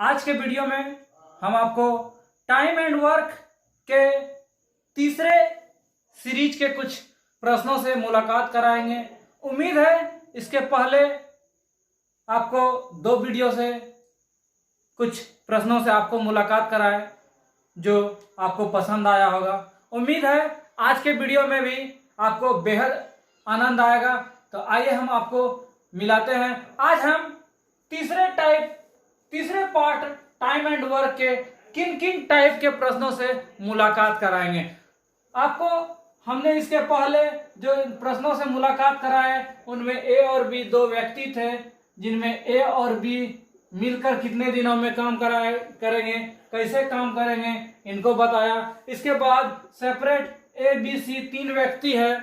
आज के वीडियो में हम आपको टाइम एंड वर्क के तीसरे सीरीज के कुछ प्रश्नों से मुलाकात कराएंगे। उम्मीद है इसके पहले आपको दो वीडियो से कुछ प्रश्नों से आपको मुलाकात कराए जो आपको पसंद आया होगा। उम्मीद है आज के वीडियो में भी आपको बेहद आनंद आएगा। तो आइए हम आपको मिलाते हैं। आज हम तीसरे पार्ट टाइम एंड वर्क के किन किन टाइप के प्रश्नों से मुलाकात कराएंगे। आपको हमने इसके पहले जो प्रश्नों से मुलाकात कराए उनमें ए और बी दो व्यक्ति थे, जिनमें ए और बी मिलकर कितने दिनों में काम करेंगे, कैसे काम करेंगे, इनको बताया। इसके बाद सेपरेट ए बी सी तीन व्यक्ति है,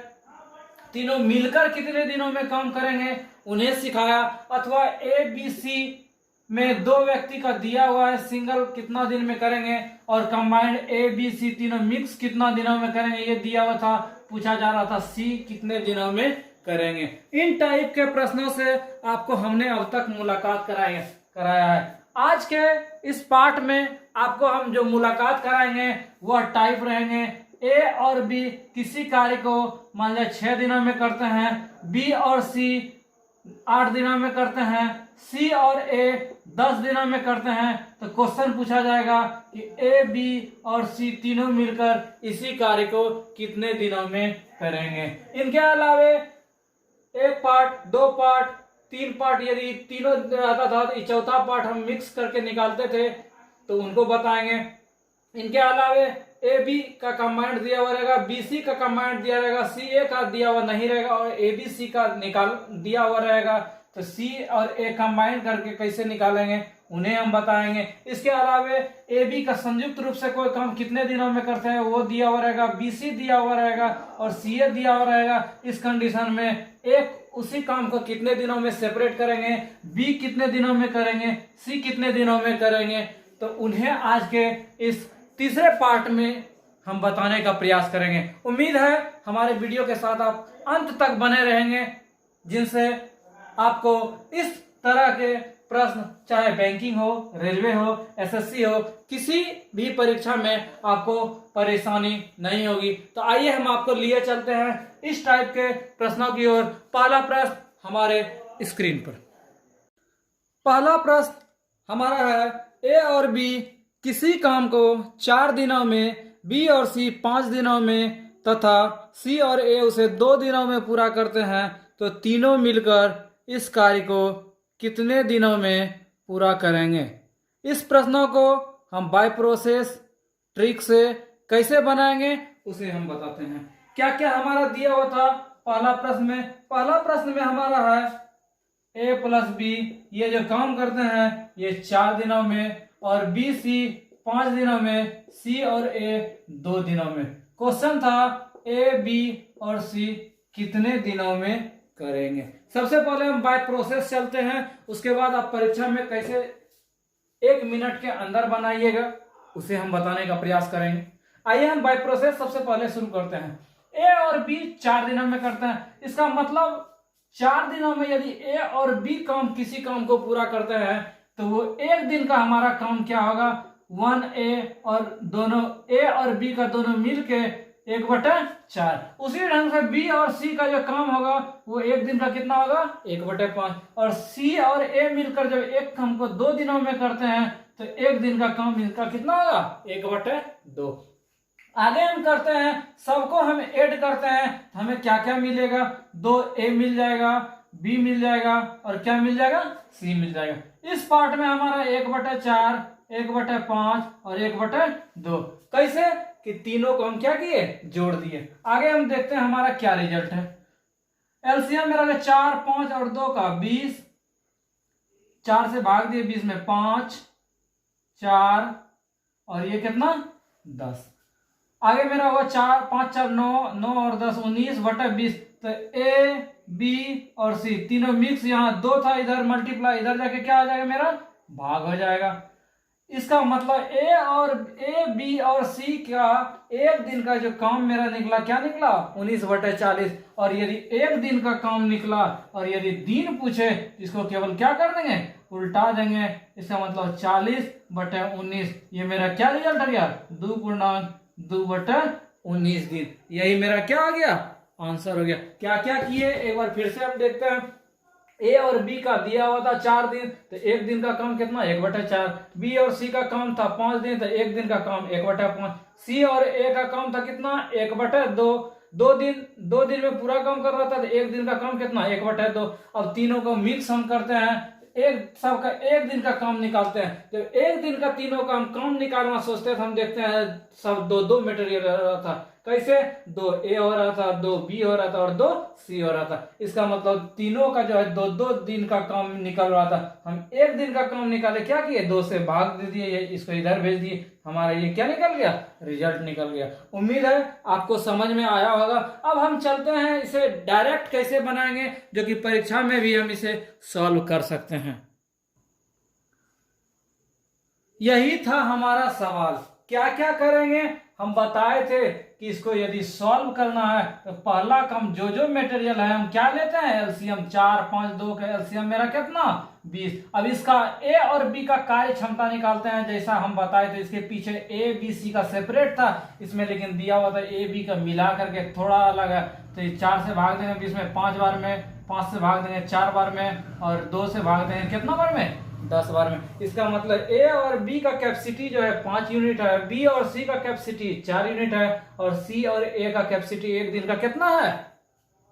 तीनों मिलकर कितने दिनों में काम करेंगे उन्हें सिखाया। अथवा ए बी सी में दो व्यक्ति का दिया हुआ है, सिंगल कितना दिन में करेंगे और कंबाइंड ए बी सी तीनों मिक्स कितना दिनों में करेंगे ये दिया हुआ था। पूछा जा रहा था सी कितने दिनों में करेंगे। इन टाइप के प्रश्नों से आपको हमने अब तक मुलाकात कराया है। आज के इस पार्ट में आपको हम जो मुलाकात कराएंगे वह टाइप रहेंगे। ए और बी किसी कार्य को मान लिया 6 दिनों में करते हैं, बी और सी 8 दिनों में करते हैं, सी और ए 10 दिनों में करते हैं। तो क्वेश्चन पूछा जाएगा कि ए बी और सी तीनों मिलकर इसी कार्य को कितने दिनों में करेंगे। इनके अलावे एक पार्ट, दो पार्ट, तीन पार्ट, यदि तीनों रहता था तो चौथा पार्ट हम मिक्स करके निकालते थे तो उनको बताएंगे। इनके अलावे ए बी का कंबाइंड दिया हुआ रहेगा, बी सी का कंबाइंड दिया रहेगा, सी ए का दिया हुआ नहीं रहेगा और ए बी सी का दिया हुआ रहेगा। तो सी और ए कंबाइन करके कैसे निकालेंगे उन्हें हम बताएंगे। इसके अलावे ए बी का संयुक्त रूप से कोई काम कितने दिनों में करते हैं वो दिया हुआ रहेगा, बी सी दिया हुआ रहेगा और सी ए दिया हुआ रहेगा। इस कंडीशन में एक उसी काम को कितने दिनों में सेपरेट करेंगे, बी कितने दिनों में करेंगे, सी कितने दिनों में करेंगे। तो उन्हें आज के इस तीसरे पार्ट में हम बताने का प्रयास करेंगे। उम्मीद है हमारे वीडियो के साथ आप अंत तक बने रहेंगे, जिनसे आपको इस तरह के प्रश्न चाहे बैंकिंग हो, रेलवे हो, एसएससी हो, किसी भी परीक्षा में आपको परेशानी नहीं होगी। तो आइए हम आपको लिए चलते हैं इस टाइप के प्रश्नों की ओर। पहला प्रश्न हमारे स्क्रीन पर। पहला प्रश्न हमारा है, ए और बी किसी काम को 4 दिनों में, बी और सी 5 दिनों में तथा सी और ए उसे 2 दिनों में पूरा करते हैं, तो तीनों मिलकर इस कार्य को कितने दिनों में पूरा करेंगे। इस प्रश्नों को हम बाय प्रोसेस ट्रिक से कैसे बनाएंगे उसे हम बताते हैं। क्या क्या हमारा दिया हुआ था पहला प्रश्न में हमारा है ए प्लस बी, ये जो काम करते हैं ये 4 दिनों में, और बी सी 5 दिनों में, सी और ए 2 दिनों में। क्वेश्चन था ए बी और सी कितने दिनों में करेंगे। सबसे पहले हम बाय प्रोसेस चलते हैं, उसके बाद आप परीक्षा में कैसे 1 मिनट के अंदर बनाइएगा उसे हम बताने का प्रयास करेंगे। आइए हम बाय प्रोसेस सबसे पहले शुरू करते हैं। ए और बी 4 दिनों में करते हैं, इसका मतलब 4 दिनों में यदि ए और बी किसी काम को पूरा करते हैं तो वो 1 दिन का हमारा काम क्या होगा, 1A और दोनों ए और बी का दोनों मिलके 1/4। उसी ढंग से बी और सी का जो काम होगा वो 1 दिन का कितना होगा, 1/5। और सी और ए मिलकर जब एक काम को 2 दिनों में करते हैं तो 1 दिन का काम इनका कितना होगा, 1/2। आगे हम करते हैं, सबको हम ऐड करते हैं तो हमें क्या क्या मिलेगा, 2A मिल जाएगा, B मिल जाएगा और क्या मिल जाएगा, C मिल जाएगा। इस पार्ट में हमारा 1/4, 1/5 और 1/2। कैसे कि तीनों को हम क्या किए, जोड़ दिए। आगे हम देखते हैं हमारा क्या रिजल्ट है। एलसीएम मेरा 4, 5 और 2 का 20, 4 से भाग दिए 20 में 5, 4 और ये कितना 10। आगे मेरा हुआ 4, 5, 4, 9, 9 और 10 19/20। तो ए बी और सी तीनों मिक्स, यहाँ 2 था इधर मल्टीप्लाई, इधर जाके क्या आ जाएगा, मेरा भाग हो जाएगा। इसका मतलब ए बी और सी का 1 दिन का जो काम मेरा निकला, क्या निकला, 19/40। और यदि 1 दिन का काम निकला और यदि दिन पूछे तो इसको केवल क्या कर देंगे, उल्टा देंगे, इसका मतलब 40/19। ये मेरा क्या रिजल्ट आ गया, 2.2/19 दिन। यही मेरा क्या आ गया, आंसर हो गया। क्या क्या किए एक बार फिर से हम देखते हैं। ए और बी का दिया हुआ था 4 दिन, तो एक दिन का काम कितना, 1/4। बी और सी का काम था 5 दिन, तो एक दिन का काम 1/5। सी और ए का काम था कितना, 1/2। 2 दिन में पूरा काम कर रहा था, तो एक दिन का काम कितना, 1/2। अब तीनों को मिक्स हम करते हैं, एक सबका एक दिन का काम निकालते हैं। जब एक दिन का तीनों काम निकालना सोचते हैं तो हम देखते हैं सब 2-2 मटेरियल रहा था। कैसे, 2 ए हो रहा था, 2 बी हो रहा था और 2 सी हो रहा था। इसका मतलब तीनों का जो है 2-2 दिन का काम निकल रहा था। हम एक दिन का काम निकाले, क्या किए, 2 से भाग दे दिए, इसको इधर भेज दिए, हमारा ये क्या निकल गया, रिजल्ट निकल गया। उम्मीद है आपको समझ में आया होगा। अब हम चलते हैं इसे डायरेक्ट कैसे बनाएंगे, जो कि परीक्षा में भी हम इसे सॉल्व कर सकते हैं। यही था हमारा सवाल। क्या क्या करेंगे, हम बताए थे कि इसको यदि सॉल्व करना है तो पहला काम जो मटेरियल है हम क्या लेते हैं, एलसीएम। 4, 5, 2 का एलसीएम मेरा कितना, 20। अब इसका ए और बी का कार्य क्षमता निकालते हैं। जैसा हम बताए थे, इसके पीछे ए बी सी का सेपरेट था, इसमें लेकिन दिया हुआ था ए बी का मिला करके थोड़ा अलग है। तो ये 4 से भाग देंगे 20 में 5 बार में, 5 से भाग देंगे 4 बार में, और 2 से भाग देंगे कितना बार में, 10 बार में। इसका मतलब ए और बी का कैपेसिटी जो है 5 यूनिट है, बी और सी का कैपेसिटी 4 यूनिट है, और सी और ए का कैपेसिटी एक दिन का कितना है,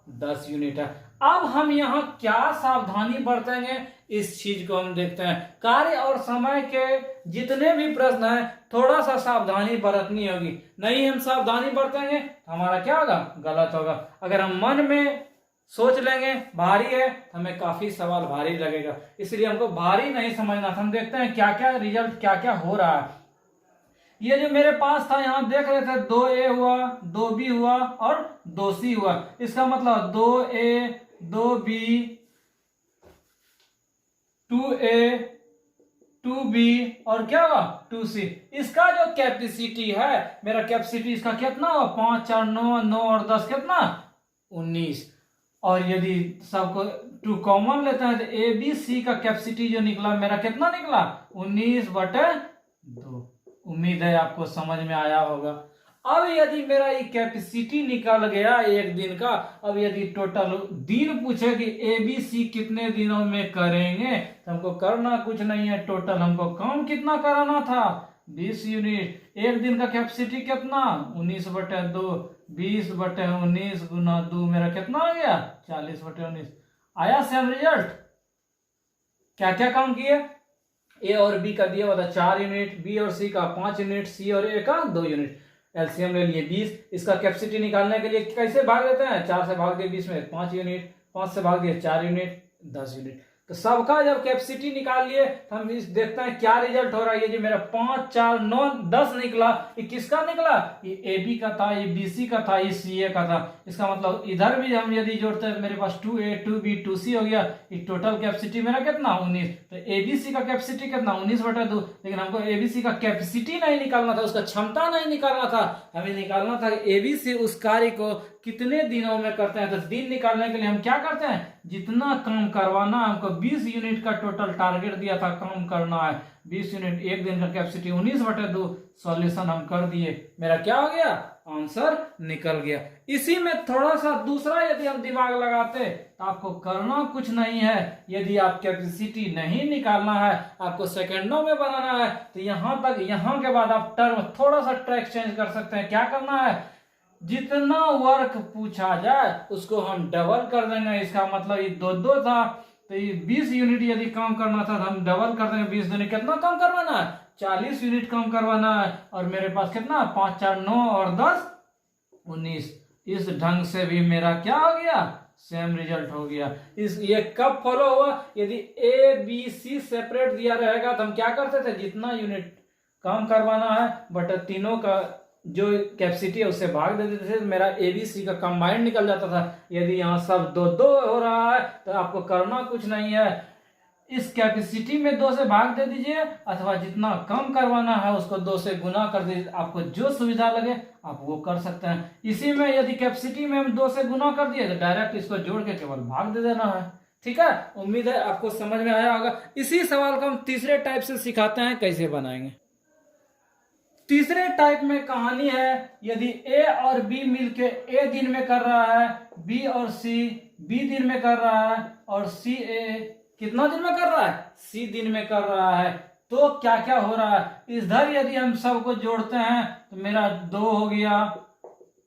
10 यूनिट है। अब हम यहाँ क्या सावधानी बरतेंगे, इस चीज को हम देखते हैं। कार्य और समय के जितने भी प्रश्न हैं थोड़ा सा सावधानी बरतनी होगी, नहीं हम सावधानी बरतेंगे हमारा क्या होगा, गलत होगा। अगर हम मन में सोच लेंगे भारी है, हमें काफी सवाल भारी लगेगा, इसलिए हमको भारी नहीं समझना था। हम देखते हैं क्या क्या रिजल्ट क्या क्या हो रहा है। ये जो मेरे पास था यहाँ देख रहे थे, 2A हुआ, 2B हुआ और 2C हुआ। इसका मतलब 2A 2B 2A 2B और क्या हुआ, 2C। इसका जो कैपेसिटी है, मेरा कैपेसिटी इसका कितना हुआ, 5 4 9 9 और 10 कितना, 19। और यदि सबको 2 कॉमन लेते हैं तो ए बी सी का कैपेसिटी जो निकला मेरा कितना निकला, 19/2। उम्मीद है आपको समझ में आया होगा। अब यदि मेरा ये कैपेसिटी निकल गया एक दिन का, अब यदि टोटल दिन पूछे कि ए बी सी कितने दिनों में करेंगे, तो हमको करना कुछ नहीं है, टोटल हमको काम कितना कराना था, 20 यूनिट। एक दिन का कैपेसिटी कितना, 19/2, 20/19 गुना 2 मेरा कितना आ गया, 40/19। आया सेम रिजल्ट। क्या क्या काम किए, ए और बी का दिया हुआ था 4 यूनिट, बी और सी का 5 यूनिट, सी और ए का 2 यूनिट। एलसीएम ले लिए 20। इसका कैपेसिटी निकालने के लिए कैसे भाग देते हैं, 4 से भाग दिए 20 में 5 यूनिट, 5 से भाग दिए 4 यूनिट, 10 यूनिट। तो सबका जब कैपेसिटी निकाल लिए तो हम इस देखते हैं क्या रिजल्ट हो रहा है। ये जो मेरा 5 4 9 10 निकला, ये किसका निकला, ये ए बी का था, ये बी सी का था, ये सी ए का था। इसका मतलब इधर भी हम यदि जोड़ते हैं तो मेरे पास 2A 2B 2C हो गया। ये टोटल कैपेसिटी मेरा कितना, 19। तो ए बी सी का कैपेसिटी कितना, 19/2। लेकिन हमको ए बी सी का कैपेसिटी नहीं निकालना था, उसका क्षमता नहीं निकालना था, हमें निकालना था ए बी सी उस कार्य को कितने दिनों में करते हैं। तो दिन निकालने के लिए हम क्या करते हैं, जितना काम करवाना, हमको 20 यूनिट का टोटल टारगेट दिया था काम करना है, 20 यूनिट, एक दिन का कैपेसिटी 19/2। सॉल्यूशन हम कर दिए, मेरा क्या हो गया, आंसर निकल गया। इसी में थोड़ा सा दूसरा यदि हम दिमाग लगाते तो आपको करना कुछ नहीं है। यदि आप कैपेसिटी नहीं निकालना है, आपको सेकंडों में बनाना है, तो यहां तक, यहां के बाद आप टर्म थोड़ा सा ट्रैक चेंज कर सकते हैं। क्या करना है, जितना वर्क पूछा जाए उसको हम डबल कर देंगे। इसका मतलब ये 2 था, तो ये 20 यूनिट यदि काम करना था तो हम डबल कर देंगे। 20 दूनी कितना काम करवाना है, 40 यूनिट काम करवाना है। और मेरे पास कितना, 5 4 9 और 10 19। इस ढंग से भी मेरा क्या हो गया, सेम रिजल्ट हो गया। इस ये कब फॉलो हुआ, यदि ए बी सी सेपरेट दिया रहेगा तो हम क्या करते थे, जितना यूनिट काम करवाना है बट तीनों का जो कैपेसिटी है उससे भाग दे देते थे, मेरा एबीसी का कंबाइंड निकल जाता था। यदि यहाँ सब 2 हो रहा है तो आपको करना कुछ नहीं है, इस कैपेसिटी में 2 से भाग दे दीजिए, अथवा जितना कम करवाना है उसको 2 से गुना कर दीजिए। आपको जो सुविधा लगे आप वो कर सकते हैं। इसी में यदि कैपेसिटी में हम 2 से गुना कर दिए तो डायरेक्ट इसको जोड़ के केवल भाग दे देना है। ठीक है, उम्मीद है आपको समझ में आया होगा। इसी सवाल को हम तीसरे टाइप से सिखाते हैं कैसे बनाएंगे। तीसरे टाइप में कहानी है, यदि ए और बी मिलके ए दिन में कर रहा है, बी और सी बी दिन में कर रहा है, और सी ए कितना दिन में कर रहा है, सी दिन में कर रहा है, तो क्या क्या हो रहा है। इधर यदि हम सबको जोड़ते हैं तो मेरा 2 हो गया,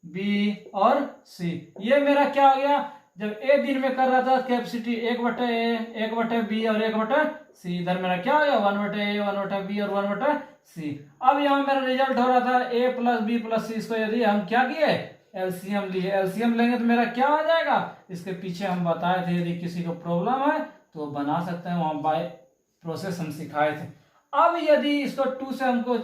बी और सी, ये मेरा क्या हो गया, जब ए दिन में कर रहा था कैपेसिटी 1/A 1/B और 1/C, इधर मेरा क्या हो गया 1/A 1/B और 1/C। अब यहाँ मेरा रिजल्ट हो रहा था A + B + C, इसको यदि हम क्या किए एलसीएम लिए, एलसीएम लेंगे तो मेरा क्या हो जाएगा, इसके पीछे हम बताए थे यदि किसी को प्रॉब्लम है तो बना सकते हैं, वहां बाय प्रोसेस हम सिखाए थे। अब यदि इसको 2 से हमको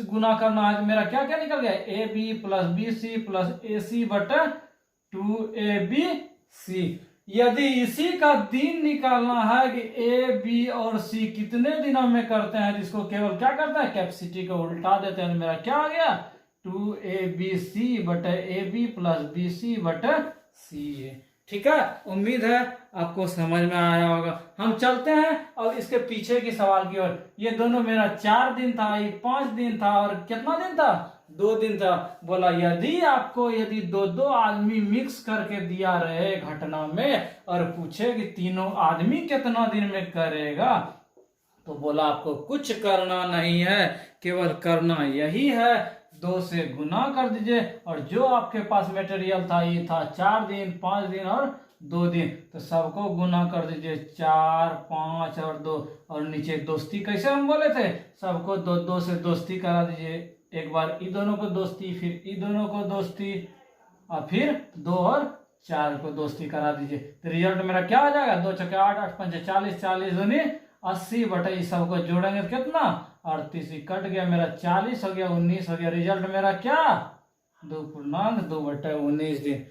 गुना करना है तो मेरा क्या क्या निकल गया, AB + BC + AC/2 ABC। यदि इसी का दिन निकालना है कि A B और C कितने दिनों में करते हैं, जिसको केवल क्या करता है कैपेसिटी को उल्टा देते हैं, तो मेरा क्या आ गया 2ABC/AB + BC/CA। ठीक है, उम्मीद है आपको समझ में आया होगा। हम चलते हैं अब इसके पीछे की सवाल की ओर। ये दोनों मेरा 4 दिन था, ये 5 दिन था, और कितना दिन था 2 दिन था। बोला यदि आपको यदि 2 आदमी मिक्स करके दिया रहे घटना में और पूछे कि तीनों आदमी कितना दिन में करेगा, तो बोला आपको कुछ करना नहीं है, केवल करना यही है 2 से गुना कर दीजिए, और जो आपके पास मटेरियल था ये था 4 दिन 5 दिन और 2 दिन, तो सबको गुना कर दीजिए 4 5 और 2, और नीचे दोस्ती कैसे हम बोले थे, सबको 2 से दोस्ती करा दीजिए, एक बार इ दोनों को दोस्ती, फिर इ दोनों को दोस्ती, और फिर 2 और 4 को दोस्ती करा दीजिए। तो रिजल्ट मेरा क्या हो जाएगा 2 × 8 8 × 5 40 40 दूनी 80/, सबको जोड़ेंगे तो कितना 38, कट गया मेरा 40 हो गया 19 हो गया। रिजल्ट मेरा क्या 2/2/19 दिन।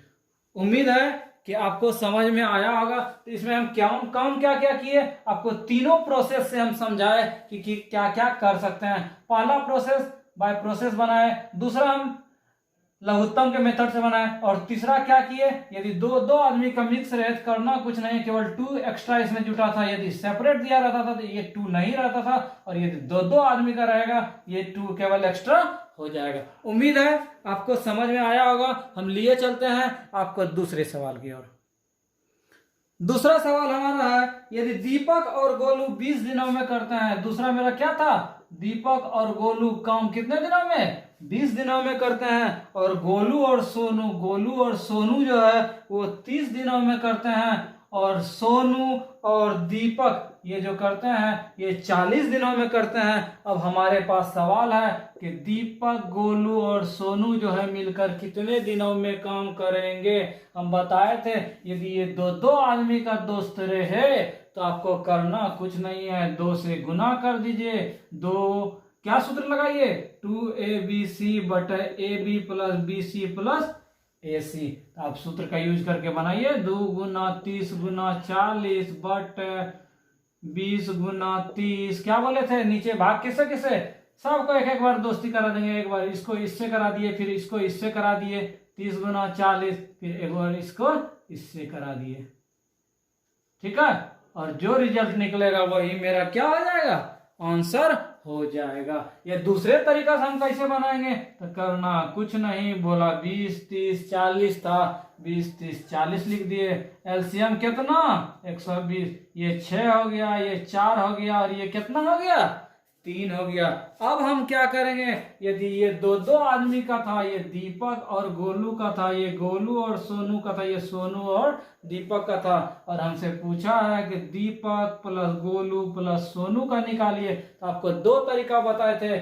उम्मीद है कि आपको समझ में आया होगा। तो इसमें हम काम क्या क्या किए, आपको तीनों प्रोसेस से हम समझाए कि क्या क्या कर सकते हैं। पहला प्रोसेस बाय प्रोसेस बनाए, दूसरा हम लघुत्तम के मेथड से बनाए, और तीसरा क्या किए, यदि दो आदमी का मिक्स रहे तो करना कुछ नहीं, केवल 2 एक्स्ट्रा इसमें जुटा था। यदि सेपरेट दिया रहता था तो ये 2 नहीं रहता था, और यदि दो आदमी का रहेगा ये 2 केवल एक्स्ट्रा हो जाएगा। उम्मीद है आपको समझ में आया होगा। हम लिए चलते हैं आपको दूसरे सवाल की ओर। दूसरा सवाल हमारा है, यदि दीपक और गोलू 20 दिनों में करते हैं। दूसरा मेरा क्या था, दीपक और गोलू काम कितने दिनों में 20 दिनों में करते हैं, और गोलू और सोनू जो है वो 30 दिनों में करते हैं, और सोनू और दीपक ये जो करते हैं ये 40 दिनों में करते हैं। अब हमारे पास सवाल है कि दीपक गोलू और सोनू जो है मिलकर कितने दिनों में काम करेंगे। हम बताए थे यदि ये दो आदमी का दोस्त रहे तो आपको करना कुछ नहीं है, 2 से गुना कर दीजिए, 2 क्या सूत्र लगाइए 2ABC/AB + BC + AC। आप सूत्र का यूज करके बनाइए, 2 × 30 × 40 20 × 30, क्या बोले थे नीचे भाग किससे किससे, सबको एक बार दोस्ती करा देंगे। एक बार इसको इससे करा दिए, फिर इसको इससे करा दिए, 30 × 40, फिर एक बार इसको इससे करा दिए। ठीक है, और जो रिजल्ट निकलेगा वही मेरा क्या हो जाएगा, आंसर हो जाएगा। ये दूसरे तरीका से हम कैसे बनाएंगे, तो करना कुछ नहीं, बोला 20 30 40 था, 20 30 40 लिख दिए। एलसीएम कितना 120, ये 6 हो गया, ये 4 हो गया, और ये कितना हो गया 3 हो गया। अब हम क्या करेंगे, यदि ये दो आदमी का था, ये दीपक और गोलू का था, ये गोलू और सोनू का था, ये सोनू और दीपक का था, और हमसे पूछा है कि दीपक + गोलू + सोनू का निकालिए। तो आपको 2 तरीका बताए थे,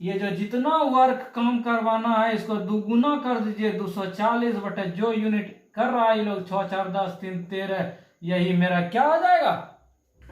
ये जो जितना वर्क काम करवाना है इसको दुगुना कर दीजिए, 240 जो यूनिट कर रहा है ये लोग 6 4 10 3 13, यही मेरा क्या हो जाएगा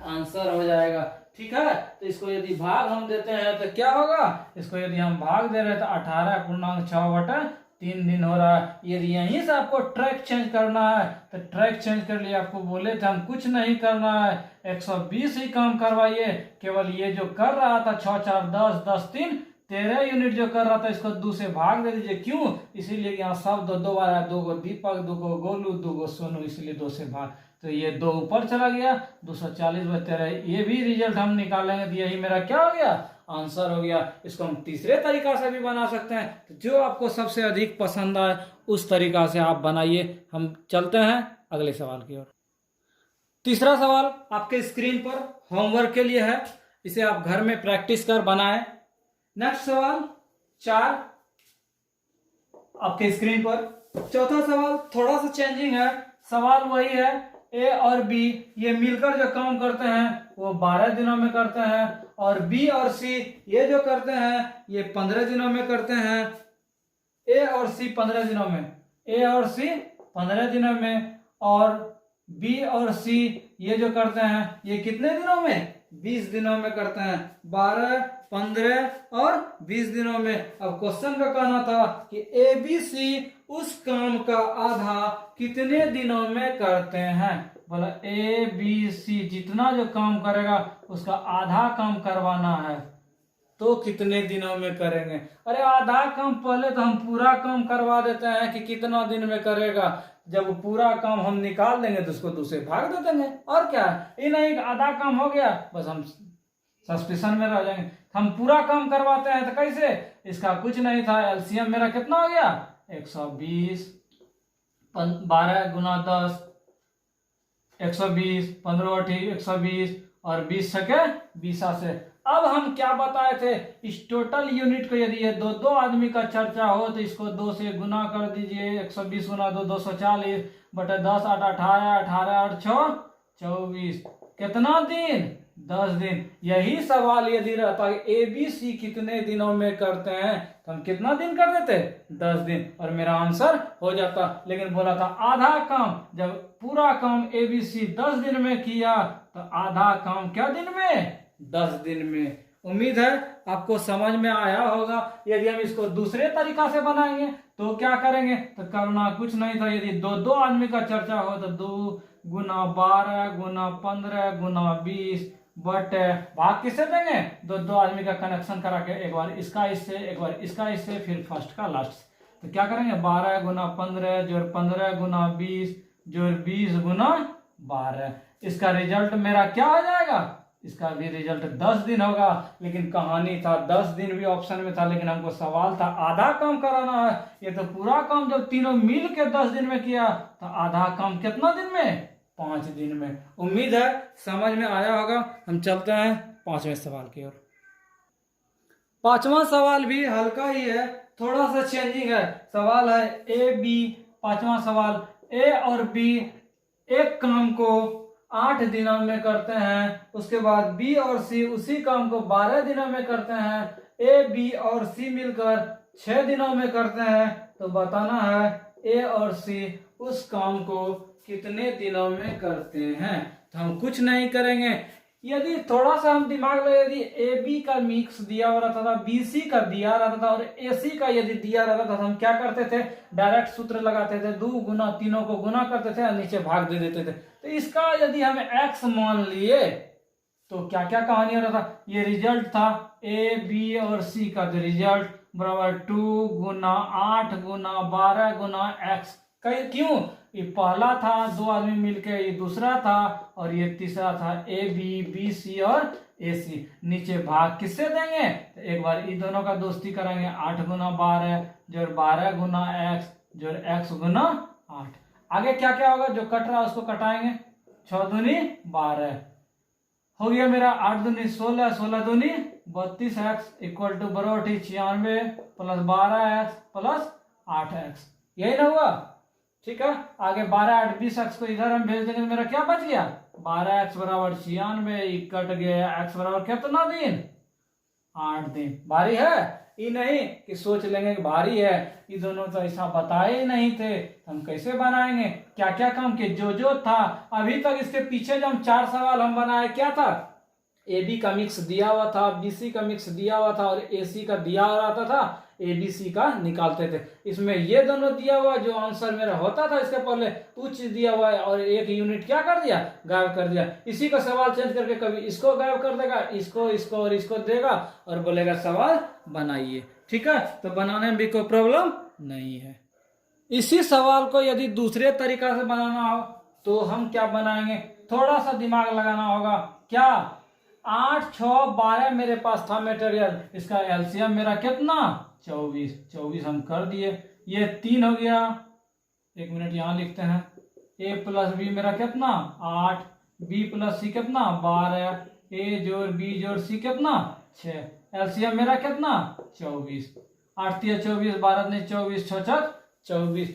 आंसर हो जाएगा। ठीक है, तो इसको यदि भाग हम देते हैं तो क्या होगा, इसको यदि हम भाग दे रहे हैं तो 18.6/3 दिन हो रहा है। यदि यहीं से आपको ट्रैक चेंज करना है तो ट्रैक चेंज कर लिए। आपको बोले थे हम कुछ नहीं करना है, 120 ही काम करवाइए, केवल ये जो कर रहा था 6 4 10 10 3 13 यूनिट जो कर रहा था इसको 2 से भाग दे दीजिए। क्यों, इसीलिए यहाँ सब 2 बार है, 2 को दीपक 2 को गोलू 2 को सोनू, इसलिए 2 से भाग। तो ये 2 ऊपर चला गया, 240/13, ये भी रिजल्ट हम निकालेंगे तो यही मेरा क्या हो गया, आंसर हो गया। इसको हम तीसरे तरीका से भी बना सकते हैं, तो जो आपको सबसे अधिक पसंद आए उस तरीका से आप बनाइए। हम चलते हैं अगले सवाल की ओर। तीसरा सवाल आपके स्क्रीन पर होमवर्क के लिए है, इसे आप घर में प्रैक्टिस कर बनाएं। नेक्स्ट सवाल 4 आपके स्क्रीन पर। चौथा सवाल थोड़ा सा चेंजिंग है, सवाल वही है, ए और बी ये मिलकर जो काम करते हैं वो 12 दिनों में करते हैं, और बी और सी ये जो करते हैं ये 15 दिनों में करते हैं। ए और सी 15 दिनों में, ए और सी 15 दिनों में, और बी और सी ये जो करते हैं ये कितने दिनों में, 20 दिनों में करते हैं। 12, 15 और 20 दिनों में। अब क्वेश्चन का कहना था कि ए बी सी उस काम का आधा कितने दिनों में करते हैं। बोला ए बी सी जितना जो काम करेगा उसका आधा काम करवाना है, तो कितने दिनों में करेंगे। अरे आधा काम पहले तो हम पूरा काम करवा देते हैं कि कितना दिन में करेगा, जब पूरा काम हम निकाल देंगे तो उसको दूसरे भाग दे देंगे, और क्या है। ये नहीं आधा काम हो गया बस हम सस्पेंशन में रह जाएंगे। हम पूरा काम करवाते हैं तो कैसे, इसका कुछ नहीं था, एलसीएम मेरा कितना हो गया 120, 12 गुना 10 120, 15 120 और 20 सके 20 से। अब हम क्या बताए थे, इस टोटल यूनिट को यदि ये दो आदमी का चर्चा हो तो इसको 2 से गुना कर दीजिए। 120 गुना 2 240 बटे 10 8 18 18 8 6 24, कितना दिन, 10 दिन। यही सवाल यदि रहता है ए बी सी कितने दिनों में करते हैं तो हम कितना दिन कर देते, 10 दिन, और मेरा आंसर हो जाता। लेकिन बोला था आधा काम, जब पूरा काम ए बी सी 10 दिन में किया तो आधा काम क्या दिन में, 10 दिन में। उम्मीद है आपको समझ में आया होगा। यदि हम इसको दूसरे तरीका से बनाएंगे तो क्या करेंगे, तो करना कुछ नहीं था। यदि दो आदमी का चर्चा हो तो 2 गुना 12 गुना 15 गुना 20 बटे भाग किससे देंगे, दो आदमी का कनेक्शन करा के, एक बार इसका इससे एक बार इसका इससे फिर फर्स्ट का लास्ट से। तो क्या करेंगे 12 गुना 15 जोड़ 15 गुना 20 जोड़ 20 गुना 12। इसका रिजल्ट मेरा क्या हो जाएगा, इसका भी रिजल्ट 10 दिन होगा। लेकिन कहानी था 10 दिन भी ऑप्शन में था, लेकिन हमको सवाल था आधा काम कराना है। ये तो पूरा काम जब तीनों मिल के 10 दिन में किया तो आधा काम कितना दिन में, 5 दिन में। उम्मीद है समझ में आया होगा। हम चलते हैं 5वें सवाल की ओर। 5वां सवाल भी हल्का ही है, थोड़ा सा चेंजिंग है। सवाल है ए बी। 5वां सवाल, ए और बी एक काम को 8 दिनों में करते हैं, उसके बाद बी और सी उसी काम को 12 दिनों में करते हैं। ए बी और सी मिलकर 6 दिनों में करते हैं। तो बताना है ए और सी उस काम को कितने दिनों में करते हैं। तो हम कुछ नहीं करेंगे, यदि थोड़ा सा हम दिमाग लगे, यदि ए बी का मिक्स दिया हुआ रहता था, बी सी का दिया रहता था और ए सी का यदि दिया रहता था, तो हम क्या करते थे, डायरेक्ट सूत्र लगाते थे, 2 गुना तीनों को गुना करते थे और नीचे भाग दे देते थे। तो इसका यदि हम x मान लिए तो क्या क्या कहानी हो रहा था, ये रिजल्ट था ए बी और सी का, तो रिजल्ट बराबर 2 गुना 8 गुना 12 गुना x। क्यों, ये पहला था 2 आदमी मिलके, ये दूसरा था और ये तीसरा था ए बी बी सी और ए सी। नीचे भाग किससे देंगे, तो एक बार इन दोनों का दोस्ती कराएंगे, 8 गुना 12 जोड़ 12 गुना x जोड़ x गुना 8। आगे क्या क्या होगा, जो कट रहा है उसको कटाएंगे, 6 दूनी 12 हो गया मेरा, 8 दूनी 16 16 दूनी 32x इक्वल टू बराबर 96 प्लस 12x प्लस 8x, यही ना हुआ। ठीक है, आगे 12 8 20x को इधर हम भेज देंगे तो मेरा क्या बच गया, 12x बराबर 96, कट गया x बराबर कितना दिन, 8 दिन। भारी है ये नहीं कि सोच लेंगे कि भारी है, ये दोनों तो ऐसा बताए ही नहीं थे, हम कैसे बनाएंगे। क्या क्या काम के जो था अभी तक, इसके पीछे जो हम 4 सवाल हम बनाए, क्या था, ए बी का मिक्स दिया हुआ था, बी सी का मिक्स दिया हुआ था और ए सी का दिया रहता था, ए बी सी का निकालते थे। इसमें ये दोनों दिया हुआ जो आंसर मेरा होता था, इसके पहले उच्च दिया हुआ है और एक यूनिट क्या कर दिया, गायब कर दिया। इसी का सवाल चेंज करके कभी इसको गायब कर देगा, इसको और इसको देगा और बोलेगा सवाल बनाइए। ठीक है, तो बनाने में भी कोई प्रॉब्लम नहीं है। इसी सवाल को यदि दूसरे तरीका से बनाना हो तो हम क्या बनाएंगे, थोड़ा सा दिमाग लगाना होगा। क्या, 8 6 12 मेरे पास था मटेरियल, इसका एलसीएम मेरा कितना 24, 24 हम कर दिए। ये 3 हो गया, 1 मिनट यहाँ लिखते हैं। ए प्लस बी मेरा कितना 8, बी प्लस सी कितना 12, ए जोड़ बी जोड़ सी कितना 6, एलसीएम मेरा कितना 24, 8 3 24, 12 ने 24, 6 6 24।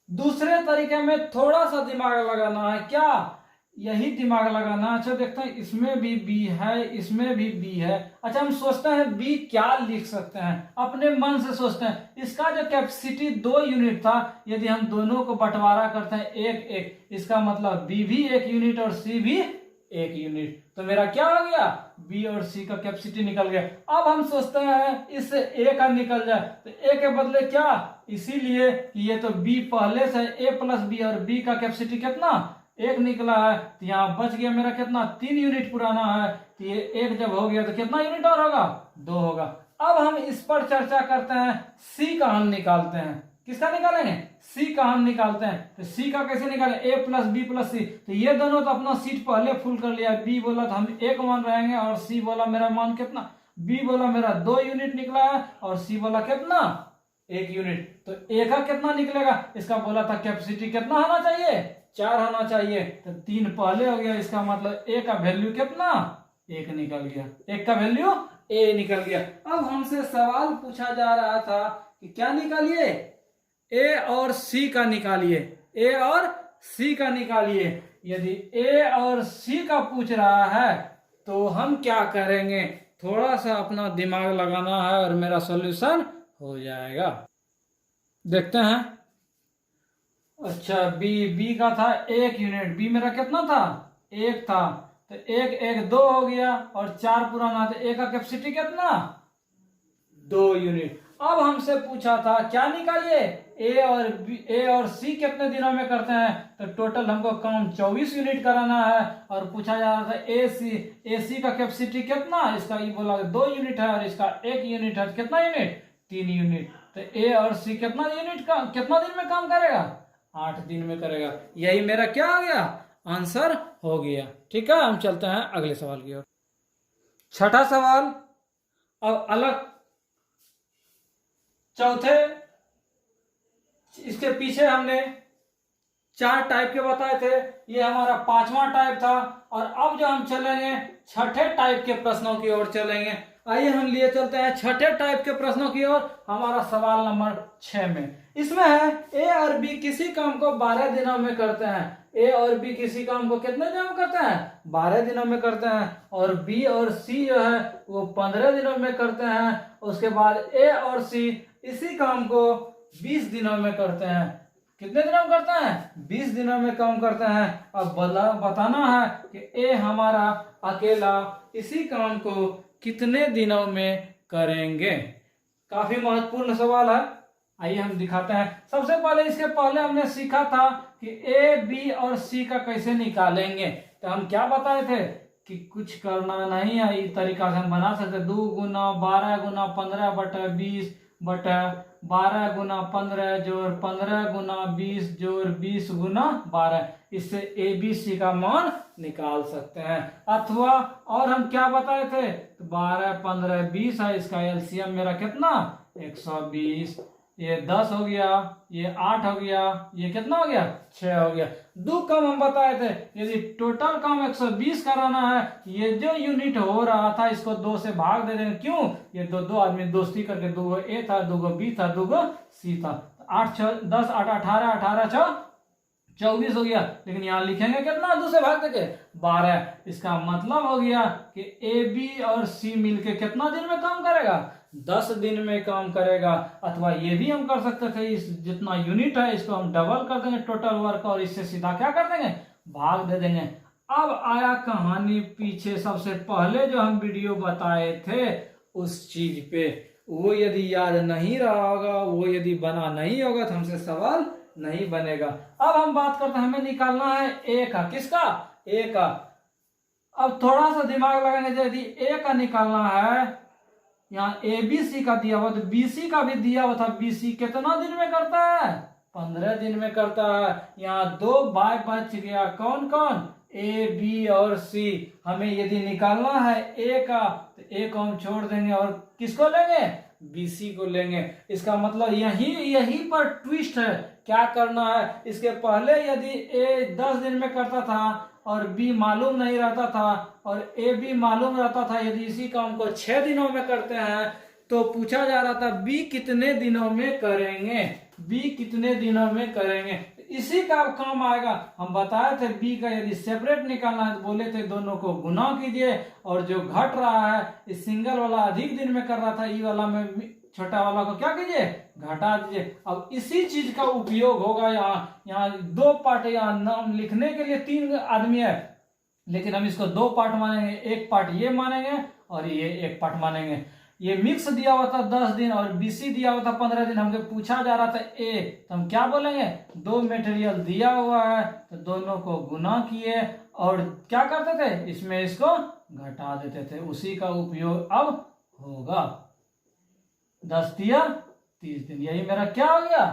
दूसरे तरीके में थोड़ा सा दिमाग लगाना है। क्या, यही दिमाग लगाना। अच्छा देखते हैं, इसमें भी बी है, इसमें भी बी है। अच्छा हम सोचते हैं बी क्या लिख सकते हैं, अपने मन से सोचते हैं। इसका जो कैपेसिटी 2 यूनिट था, यदि हम दोनों को बंटवारा करते हैं 1 1, इसका मतलब बी भी 1 यूनिट और सी भी 1 यूनिट। तो मेरा क्या हो गया, बी और सी का कैपेसिटी निकल गया। अब हम सोचते हैं इससे ए का निकल जाए, तो ए के बदले क्या, इसीलिए कि ये तो बी पहले से ए प्लस बी, और बी का कैपेसिटी कितना 1 निकला है, तो यहाँ बच गया मेरा कितना 3 यूनिट पुराना है। तो ये 1 जब हो गया तो कितना यूनिट और होगा 2 होगा। अब हम इस पर चर्चा करते हैं, सी का हम निकालते हैं। किसका निकालेंगे, सी का हम निकालते हैं। तो सी का कैसे निकालें, ए प्लस बी प्लस सी। तो ये दोनों तो अपना सीट पहले फुल कर लिया। बी बोला तो हम 1 मान रहेंगे, और सी बोला मेरा मान कितना, बी बोला मेरा 2 यूनिट निकला है, और सी बोला कितना 1 यूनिट। तो ए का कितना निकलेगा, इसका बोला था कैपेसिटी कितना होना चाहिए 4 होना चाहिए, तो 3 पहले हो गया। इसका मतलब ए का वैल्यू कितना 1 निकल गया, 1 का वैल्यू ए निकल गया। अब हमसे सवाल पूछा जा रहा था कि क्या निकालिए, ए और सी का निकालिए, ए और सी का निकालिए। यदि ए और सी का पूछ रहा है तो हम क्या करेंगे, थोड़ा सा अपना दिमाग लगाना है और मेरा सॉल्यूशन हो जाएगा। देखते हैं। अच्छा बी का था 1 यूनिट, बी मेरा कितना था 1 था, तो 1 1 2 हो गया, और 4 पुराना, तो ए का कैपेसिटी कितना 2 यूनिट। अब हमसे पूछा था क्या निकालिए, ए और सी कितने दिनों में करते हैं, तो टोटल हमको काम 24 यूनिट कराना है। और पूछा जा रहा था ए सी का कैपेसिटी कितना, इसका ये बोला 2 यूनिट है, और इसका 1 यूनिट है, कितना यूनिट 3 यूनिट। तो ए और सी कितना यूनिट का कितना दिन में काम करेगा 8 दिन में करेगा। यही मेरा क्या हो गया, आंसर हो गया। ठीक है, हम चलते हैं अगले सवाल की ओर। छठा सवाल, अब अलग चौथे, इसके पीछे हमने 4 टाइप के बताए थे, ये हमारा 5वां टाइप था। और अब जो हम चलेंगे छठे टाइप के प्रश्नों की ओर चलेंगे। आइए हम लिए चलते हैं छठे टाइप के प्रश्नों की ओर। हमारा सवाल नंबर 6 में, इसमें है ए और बी किसी काम को 12 दिनों में करते हैं। ए और बी किसी काम को कितने दिनों में करते हैं 12 दिनों में करते हैं। और बी और सी जो है वो 15 दिनों में करते हैं। उसके बाद ए और सी इसी काम को 20 दिनों में करते हैं। कितने दिनों में करते हैं 20 दिनों में काम करते हैं। अब बताना है कि ए हमारा अकेला इसी काम को कितने दिनों में करेंगे। काफी महत्वपूर्ण सवाल है, आइए हम दिखाते हैं। सबसे पहले इसके पहले हमने सीखा था कि ए बी और सी का कैसे निकालेंगे। तो हम क्या बताए थे कि कुछ करना नहीं है, इस तरीका से हम बना सकते 2 गुना 12 गुना 15 बटा 20 बटा 12 गुना 15 जोड़ 15 गुना 20 जोड़ 20 गुना 12। इससे ए बी सी का मान निकाल सकते हैं। अथवा और हम क्या बताए थे, तो 12 15 20 है, इसका एलसीएम मेरा कितना 120। ये 10 हो गया, ये 8 हो गया, ये कितना हो गया 6 हो गया। 2 कम हम बताए थे, यदि टोटल काम 120 कराना है, ये जो यूनिट हो रहा था इसको 2 से भाग दे देंगे। क्यों, ये दो आदमी दोस्ती करके 2 ए था 2 बी था 2 सी था। 8 6 10 8 18 18 6 24 हो गया। लेकिन यहाँ लिखेंगे कितना 2 से भाग देके 12। इसका मतलब हो गया कि ए बी और सी मिलके कितना दिन में काम करेगा 10 दिन में काम करेगा। अथवा ये भी हम कर सकते थे, इस जितना यूनिट है इसको हम डबल कर देंगे टोटल वर्क, और इससे सीधा क्या कर देंगे भाग दे देंगे। अब आया कहानी पीछे, सबसे पहले जो हम वीडियो बताए थे उस चीज पे, वो यदि याद नहीं रहा होगा, वो यदि बना नहीं होगा तो हमसे सवाल नहीं बनेगा। अब हम बात करते हैं, हमें निकालना है ए का, किसका ए का। अब थोड़ा सा दिमाग लगाएंगे, यदि ए का निकालना है, यहाँ ए बी सी का दिया हुआ तो बी सी का भी दिया हुआ था। बी सी कितना दिन में करता है 15 दिन में करता है। यहाँ 2 भाई बच गया, कौन कौन, ए बी और सी। हमें यदि निकालना है ए का तो ए को हम छोड़ देंगे और किसको लेंगे, बीसी को लेंगे। इसका मतलब यही पर ट्विस्ट है। क्या करना है, इसके पहले यदि ए 10 दिन में करता था और बी मालूम नहीं रहता था और ए बी मालूम रहता था, यदि इसी काम को 6 दिनों में करते हैं तो पूछा जा रहा था बी कितने दिनों में करेंगे, बी कितने दिनों में करेंगे। इसी का काम आएगा। हम बताए थे बी का यदि सेपरेट निकालना है तो बोले थे दोनों को गुना कीजिए और जो घट रहा है इस सिंगल वाला अधिक दिन में कर रहा था, ई वाला में छोटा वाला को क्या कीजिए, घटा दीजिए। अब इसी चीज का उपयोग होगा यहाँ 2 पार्ट, यहाँ नाम लिखने के लिए 3 आदमी है लेकिन हम इसको 2 पार्ट मानेंगे। एक पार्ट ये मानेंगे और ये एक पार्ट मानेंगे। ये मिक्स दिया हुआ था 10 दिन और बीसी दिया हुआ था 15 दिन। हमको पूछा जा रहा था ए, तो हम क्या बोलेंगे, 2 मटेरियल दिया हुआ है तो दोनों को गुना किए और क्या करते थे, इसमें इसको घटा देते थे। उसी का उपयोग अब होगा। 10 दिया 30 दिन, यही मेरा क्या हो गया,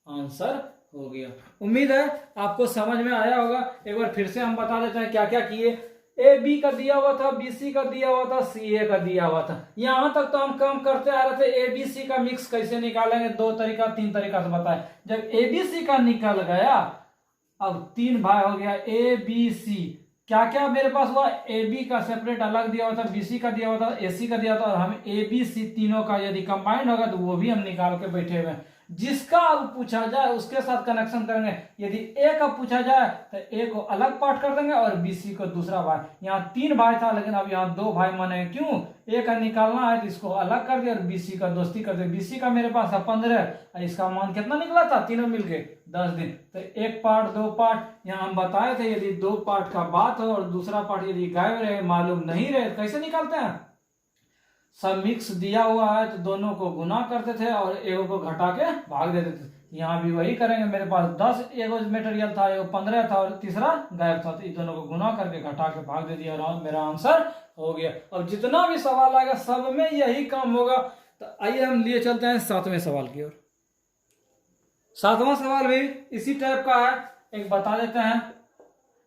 आंसर हो गया। उम्मीद है आपको समझ में आया होगा। एक बार फिर से हम बता देते हैं क्या क्या किए। ए बी का दिया हुआ था, बी सी का दिया हुआ था, सी ए का दिया हुआ था। यहां तक तो हम काम करते आ रहे थे। ए बी सी का मिक्स कैसे निकालेंगे, 2 तरीका 3 तरीका से बताए। जब ए बी सी का निकल गया, अब 3 भाई हो गया ए बी सी। क्या क्या मेरे पास हुआ, ए बी का सेपरेट अलग दिया हुआ था, बी सी का दिया हुआ था, ए सी का दिया हुआ था और हम ए बी सी तीनों का यदि कंबाइंड होगा तो वो भी हम निकाल के बैठे हुए हैं। जिसका अब पूछा जाए उसके साथ कनेक्शन करेंगे। यदि ए का पूछा जाए तो ए को अलग पार्ट कर देंगे और बीसी को दूसरा भाई। यहाँ 3 भाई था लेकिन अब यहाँ 2 भाई माने, क्यों, ए का निकालना है तो इसको अलग कर दिया और बीसी का दोस्ती कर दिया। बीसी का मेरे पास है 15, इसका मान कितना निकला था, तीनों मिलके 10 दिन। तो 1 पार्ट 2 पार्ट यहाँ हम बताए थे। यदि 2 पार्ट का बात हो और दूसरा पार्ट यदि गायब रहे, मालूम नहीं रहे, कैसे निकालते हैं, सब मिक्स दिया हुआ है तो दोनों को गुना करते थे और एगो को घटा के भाग देते थे। यहाँ भी वही करेंगे। मेरे पास 10 एगो मटेरियल था, एगो 15 था और तीसरा गायब था, तो इन दोनों को गुना करके घटा के भाग दे दिया और मेरा आंसर हो गया। अब जितना भी सवाल आएगा सब में यही काम होगा। तो आइए हम लिए चलते हैं 7वें सवाल की ओर। 7वां सवाल भी इसी टाइप का है, एक बता देते हैं।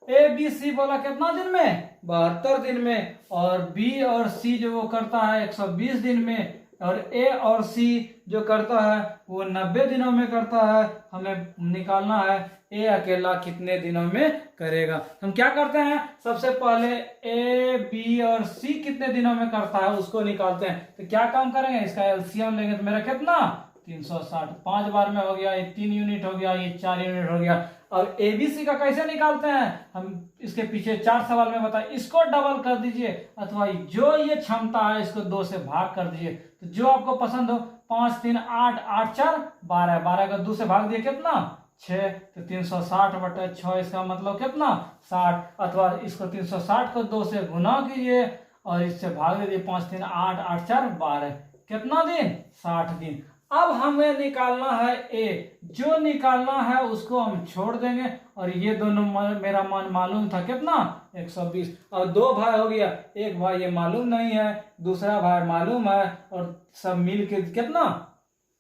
ए बी सी बोला कितना दिन में, 72 दिन में, और बी और सी जो वो करता है 120 दिन में, और ए और सी जो करता है वो 90 दिनों में करता है। हमें निकालना है ए अकेला कितने दिनों में करेगा। हम क्या करते हैं, सबसे पहले ए बी और सी कितने दिनों में करता है उसको निकालते हैं। तो क्या काम करेंगे, इसका एलसीएम लेंगे तो मेरा कितना, 360, 5 बार में हो गया, ये 3 यूनिट हो गया, ये 4 यूनिट हो गया। और एबीसी का कैसे निकालते हैं, हम इसके पीछे 4 सवाल में बताए। इसको डबल कर दीजिए अथवा जो ये क्षमता है इसको 2 से भाग कर दीजिए। तो जो आपको पसंद हो, 5 3 8 8 4 12, 12 का 2 से भाग दिए कितना, 6, तो 360/6, इसका मतलब कितना, 60। अथवा इसको 360 को 2 से गुना कीजिए और इससे भाग दीजिए, 5 3 8 8 4 12, कितना दिन, 60 दिन। अब हमें निकालना है ए, जो निकालना है उसको हम छोड़ देंगे और ये दोनों मेरा मान मालूम था कितना, 120। और 2 भाई हो गया, एक भाई ये मालूम नहीं है, दूसरा भाई मालूम है और सब मिल के कितना,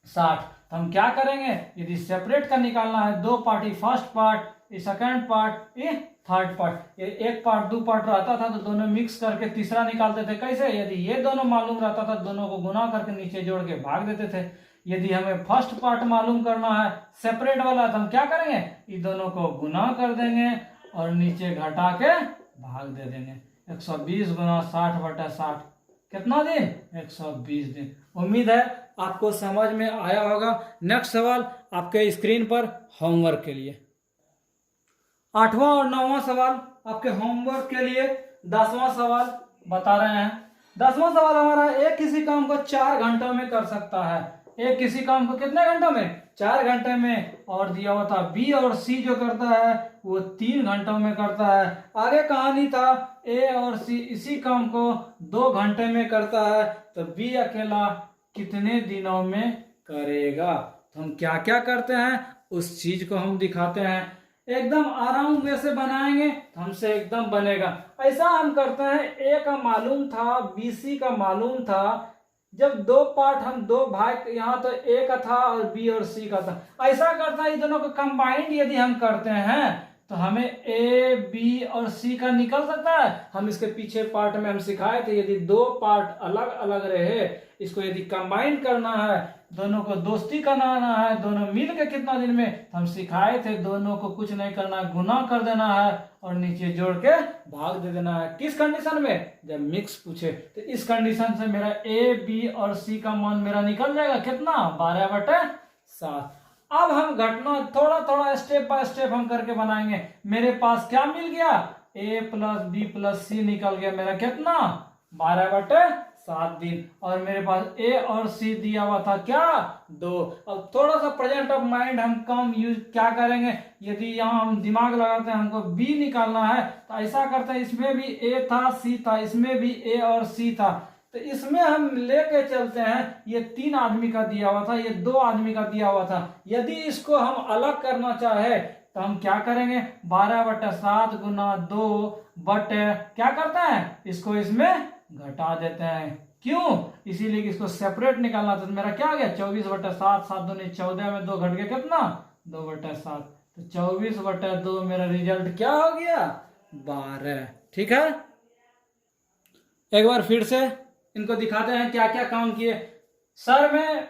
60। तो हम क्या करेंगे, यदि सेपरेट का निकालना है, 2 पार्ट, फर्स्ट पार्ट, ये सेकंड पार्ट, ये थर्ड पार्ट, ये 1 पार्ट 2 पार्ट रहता था तो दोनों मिक्स करके तीसरा निकालते थे। कैसे, यदि ये दोनों मालूम रहता था दोनों को गुना करके नीचे जोड़ के भाग देते थे। यदि हमें फर्स्ट पार्ट मालूम करना है सेपरेट वाला, तो हम क्या करेंगे, इन दोनों को गुना कर देंगे और नीचे घटा के भाग दे देंगे। 120 गुना 60/60 कितना दिन, 120 दिन। उम्मीद है आपको समझ में आया होगा। नेक्स्ट सवाल आपके स्क्रीन पर होमवर्क के लिए। 8वां और 9वां सवाल आपके होमवर्क के लिए। 10वां सवाल बता रहे हैं। 10वां सवाल हमारा, एक किसी काम को 4 घंटों में कर सकता है। एक किसी काम को कितने घंटों में, 4 घंटे में। और दिया हुआ था बी और सी जो करता है वो 3 घंटों में करता है। आगे कहानी था ए और सी इसी काम को 2 घंटे में करता है, तो बी अकेला कितने दिनों में करेगा। तो हम क्या क्या करते हैं उस चीज को हम दिखाते हैं। एकदम आराम वे से बनाएंगे तो हमसे एकदम बनेगा। ऐसा हम करते हैं, ए का मालूम था, बी सी का मालूम था, जब दो पार्ट हम दो भाग, यहाँ तो ए का था और बी और सी का था, ऐसा करता है, ये दोनों को कंबाइंड यदि हम करते हैं तो हमें ए बी और सी का निकल सकता है। हम इसके पीछे पार्ट में हम सिखाए थे, यदि दो पार्ट अलग अलग रहे, इसको यदि कंबाइन करना है, दोनों को दोस्ती करना है, दोनों मिल के कितना दिन में, हम सिखाए थे दोनों को कुछ नहीं करना है, गुना कर देना है और नीचे जोड़ के भाग दे देना है। किस कंडीशन में? जब मिक्स पूछे। तो इस कंडीशन से मेरा ए बी और सी का मान मेरा निकल जाएगा कितना? 12/7। अब हम घटना थोड़ा थोड़ा स्टेप बाय स्टेप हम करके बनाएंगे। मेरे पास क्या मिल गया? a प्लस बी प्लस सी निकल गया मेरा कितना? 12/7 दिन। और मेरे पास a और c दिया हुआ था क्या? 2। अब थोड़ा सा प्रेजेंट ऑफ माइंड हम कम यूज क्या करेंगे, यदि यहाँ हम दिमाग लगाते हैं, हमको b निकालना है, तो ऐसा करते हैं, इसमें भी a था c था, इसमें भी a और c था, तो इसमें हम लेके चलते हैं, ये 3 आदमी का दिया हुआ था, ये 2 आदमी का दिया हुआ था। यदि इसको हम अलग करना चाहे तो हम क्या करेंगे? 12/7 गुना 2 बटे क्या करते हैं, इसको इसमें घटा देते हैं। क्यों? इसीलिए कि इसको सेपरेट निकालना था। तो मेरा क्या आ गया? 24/7, 7 दूनी 14 में 2 घट गया कितना? 2/7। तो 24/2 मेरा रिजल्ट क्या हो गया? 12। ठीक है, एक बार फिर से इनको दिखाते हैं क्या क्या काम किए। सर में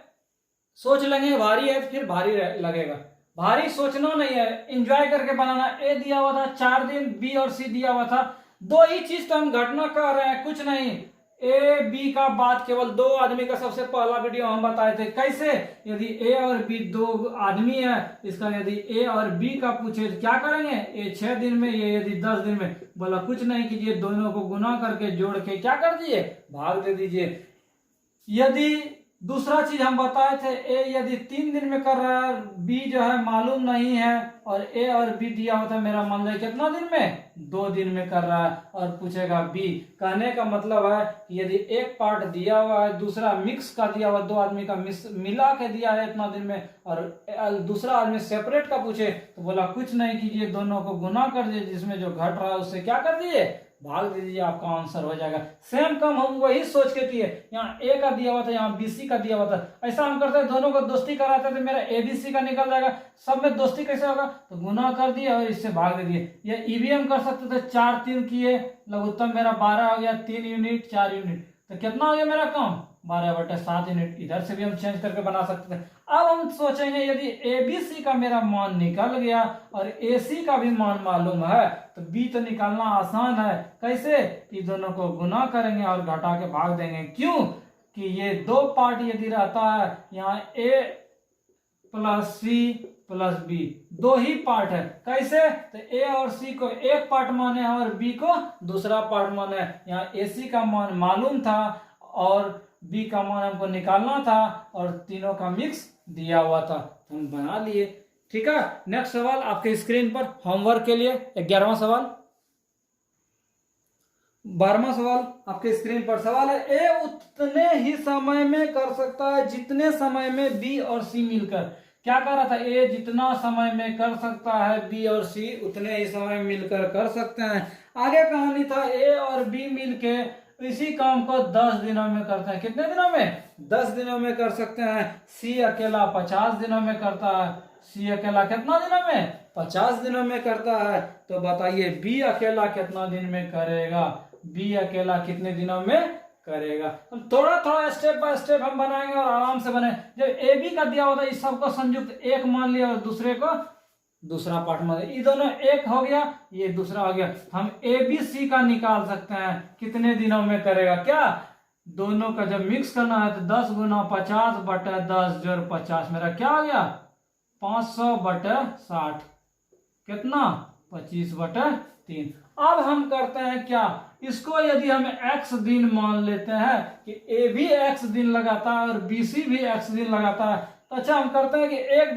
सोच लेंगे भारी है, फिर भारी लगेगा। भारी सोचना नहीं है, एंजॉय करके बनाना। ए दिया हुआ था 4 दिन, बी और सी दिया हुआ था, 2 ही चीज तो हम घटना कर रहे हैं, कुछ नहीं। ए बी का बात केवल 2 आदमी का सबसे पहला वीडियो हम बताए थे। कैसे? यदि ए और बी 2 आदमी है, इसका यदि ए और बी का पूछे तो क्या करेंगे? ए 6 दिन में, ये यदि 10 दिन में। बोला कुछ नहीं कीजिए, दोनों को गुना करके जोड़ के क्या कर दीजिए? भाग दे दीजिए। यदि दूसरा चीज हम बताए थे, ए यदि 3 दिन में कर रहा है, बी जो है मालूम नहीं है, और ए और बी दिया होता है मेरा मान लो कितना दिन में? 2 दिन में कर रहा है, और पूछेगा बी। कहने का मतलब है कि यदि एक पार्ट दिया हुआ है, दूसरा मिक्स का दिया हुआ, 2 आदमी का मिला के दिया है इतना दिन में, और दूसरा आदमी सेपरेट का पूछे, तो बोला कुछ नहीं कीजिए, दोनों को गुना कर दीजिए, जिसमें जो घट रहा है उससे क्या कर दीजिए? भाग दीजिए, आपका आंसर हो जाएगा। सेम काम हम वही सोच के किए। यहाँ ए का दिया हुआ था, यहाँ बीसी का दिया हुआ था, ऐसा हम करते हैं, दोनों को दोस्ती कराते थे, मेरा एबीसी का निकल जाएगा। सब में दोस्ती कैसे होगा? तो गुना कर दिए और इससे भाग दे दिए। ये ईवीएम कर सकते थे, 4 3 किए, लघुत्तम मेरा 12 हो गया, 3 यूनिट 4 यूनिट, तो कितना हो गया मेरा काम? 12/7 यूनिट। इधर से भी हम चेंज करके बना सकते थे। अब हम सोचेंगे यदि एबीसी का मेरा मान निकल गया और एसी का भी मान मालूम है, तो बी तो निकालना आसान है। कैसे? कि दोनों को गुना करेंगे और घटा के भाग देंगे। क्यों? कि ये 2 पार्ट यदि रहता है, यहाँ ए प्लस सी प्लस बी 2 ही पार्ट है। कैसे? तो ए और सी को एक पार्ट माने और बी को दूसरा पार्ट माने। यहाँ एसी का मान मालूम था और बी का मान हमको निकालना था, और तीनों का मिक्स दिया हुआ था, तो हम बना लिए। ठीक है, नेक्स्ट सवाल आपके स्क्रीन पर होमवर्क के लिए 11वां सवाल। 12वां सवाल आपके स्क्रीन पर सवाल है, ए उतने ही समय में कर सकता है जितने समय में बी और सी मिलकर। क्या कर रहा था? ए जितना समय में कर सकता है, बी और सी उतने ही समय मिलकर कर सकते हैं। आगे कहानी था, ए और बी मिलके इसी काम को 10 दिनों में करते हैं। कितने दिनों में? 10 दिनों में कर सकते हैं। सी अकेला 50 दिनों में करता है। सी अकेला कितना दिनों में? 50 दिनों में करता है। तो बताइए बी अकेला कितना दिन में करेगा? बी अकेला कितने दिनों में करेगा? हम थोड़ा थोड़ा स्टेप बाय स्टेप हम बनाएंगे और आराम से बने। जब ए बी का दिया होता है, इस सबको संयुक्त एक मान लिया और दूसरे को दूसरा पार्ट मान लिया, ये दोनों एक हो गया, ये दूसरा हो गया। हम ए बी सी का निकाल सकते हैं कितने दिनों में करेगा। क्या? दोनों का जब मिक्स करना है तो 10 गुना 50 बटे 10 जोड़ 50, मेरा क्या हो गया? 500/60। कितना? 25/3। अब हम करते हैं क्या, इसको यदि हम x दिन मान लेते हैं कि ए भी x दिन लगाता है और बी सी भी x दिन लगाता है, तो अच्छा हम करते हैं कि एक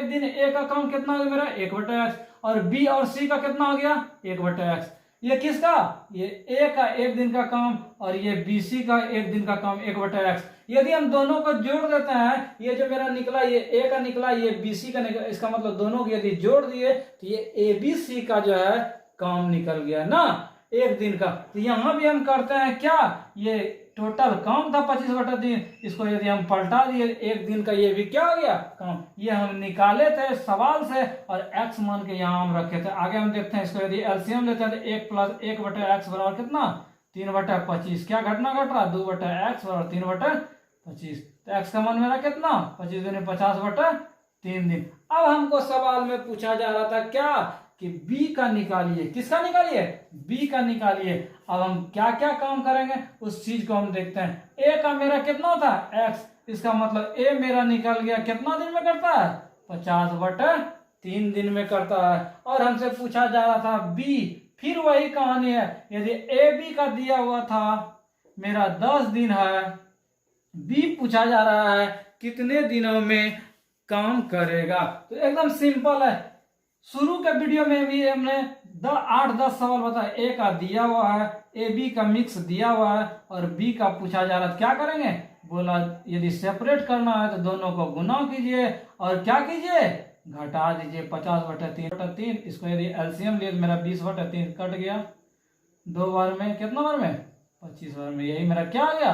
दिन ए का काम कितना हो गया मेरा? 1/x, और बी और सी का कितना हो गया? 1/x। ये किसका? ये ए का 1 दिन का काम और ये बी सी का 1 दिन का काम, 1/x। यदि हम दोनों को जोड़ देते हैं, ये जो मेरा निकला ये ए का निकला, ये बी सी का निकला, इसका मतलब दोनों को यदि जोड़ दिए तो ये ए बी सी का जो है काम निकल गया ना 1 दिन का। तो यहां भी हम करते हैं क्या, ये टोटल काम था 25/3, इसको यदि हम पलटा दिए एक दिन का, ये भी क्या हो गया काम, ये हम निकाले थे सवाल से और x मान के यहाँ हम रखे थे। आगे हम देखते हैं इसको, यदि एलसीएम लेते हैं तो 1 + 1/x बराबर कितना 3/25। क्या घटना घट रहा 2/x बराबर 3/25। तो x का मान मेरा कितना 25 दूनी 50/3 दिन। अब हमको सवाल में पूछा जा रहा था क्या कि b का निकालिए, किसका निकालिए b का निकालिए। अब हम क्या क्या काम करेंगे उस चीज को हम देखते हैं। a का मेरा कितना था x, इसका मतलब a मेरा निकल गया कितना दिन में करता है 50/3 दिन में करता है। और हमसे पूछा जा रहा था b, फिर वही कहानी है, यदि ए बी का दिया हुआ था मेरा 10 दिन है, बी पूछा जा रहा है कितने दिनों में काम करेगा। तो एकदम सिंपल है, शुरू के वीडियो में भी हमने 8-10 सवाल बताया। ए का दिया हुआ है, ए बी का मिक्स दिया हुआ है और बी का पूछा जा रहा है, क्या करेंगे बोला यदि सेपरेट करना है तो दोनों को गुना कीजिए और क्या कीजिए घटा दीजिए 50/3। इसको यदि एलसीएम लिए तो मेरा 20/3 कट गया, 2 बार में कितना बार में 25 बार में, यही मेरा क्या आ गया